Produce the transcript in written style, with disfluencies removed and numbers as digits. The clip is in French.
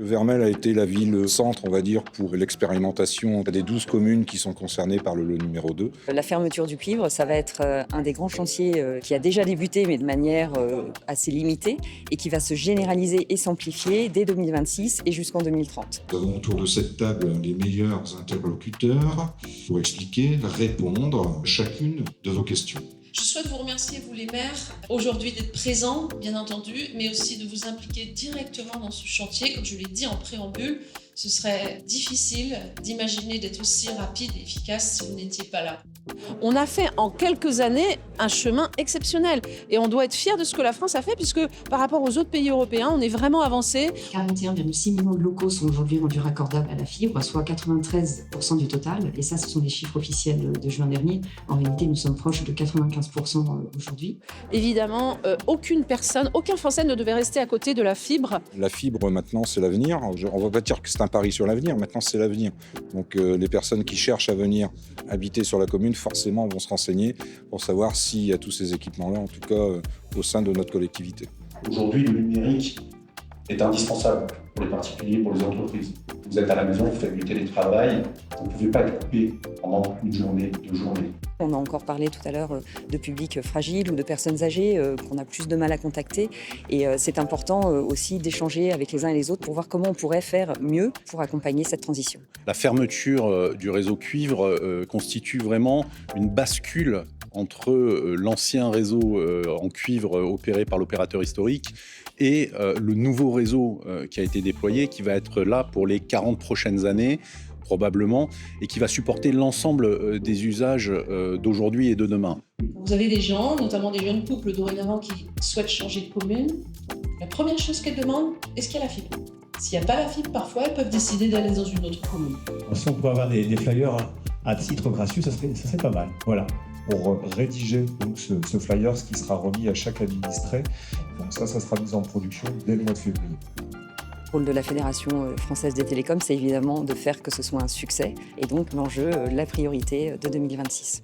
Vermelles a été la ville-centre, on va dire, pour l'expérimentation des 12 communes qui sont concernées par le lot numéro 2. La fermeture du cuivre, ça va être un des grands chantiers qui a déjà débuté, mais de manière assez limitée, et qui va se généraliser et s'amplifier dès 2026 et jusqu'en 2030. Nous avons autour de cette table les meilleurs interlocuteurs pour expliquer, répondre à chacune de vos questions. Je souhaite vous remercier, vous les maires, aujourd'hui d'être présents, bien entendu, mais aussi de vous impliquer directement dans ce chantier. Comme je l'ai dit en préambule, ce serait difficile d'imaginer d'être aussi rapide et efficace si vous n'étiez pas là. On a fait en quelques années un chemin exceptionnel et on doit être fiers de ce que la France a fait puisque par rapport aux autres pays européens, on est vraiment avancé. 41,6 millions de locaux sont aujourd'hui rendus raccordables à la fibre, soit 93% du total. Et ça, ce sont des chiffres officiels de juin dernier. En réalité, nous sommes proches de 95% aujourd'hui. Évidemment, aucune personne, aucun Français ne devait rester à côté de la fibre. La fibre, maintenant, c'est l'avenir. On ne va pas dire que c'est un pari sur l'avenir, maintenant, c'est l'avenir. Donc, les personnes qui cherchent à venir habiter sur la commune, forcément, vont se renseigner pour savoir s'il y a tous ces équipements-là, en tout cas, au sein de notre collectivité. Aujourd'hui, le numérique est indispensable pour les particuliers, pour les entreprises. Vous êtes à la maison, vous faites du télétravail, vous ne pouvez pas être coupé pendant une journée, 2 journées. On a encore parlé tout à l'heure de publics fragiles ou de personnes âgées qu'on a plus de mal à contacter. Et c'est important aussi d'échanger avec les uns et les autres pour voir comment on pourrait faire mieux pour accompagner cette transition. La fermeture du réseau cuivre constitue vraiment une bascule entre l'ancien réseau en cuivre opéré par l'opérateur historique et le nouveau réseau qui a été déployé, qui va être là pour les 40 prochaines années, probablement, et qui va supporter l'ensemble des usages d'aujourd'hui et de demain. Vous avez des gens, notamment des jeunes couples dorénavant qui souhaitent changer de commune. La première chose qu'elles demandent, est-ce qu'il y a la fibre ? S'il n'y a pas la fibre, parfois, elles peuvent décider d'aller dans une autre commune. Si on peut avoir des flyers à titre gratuit, ça serait pas mal. Voilà. Pour rédiger donc, ce flyer, ce qui sera remis à chaque administré. Donc ça sera mis en production dès le mois de février. Le rôle de la Fédération française des télécoms, c'est évidemment de faire que ce soit un succès. Et donc l'enjeu, la priorité de 2026.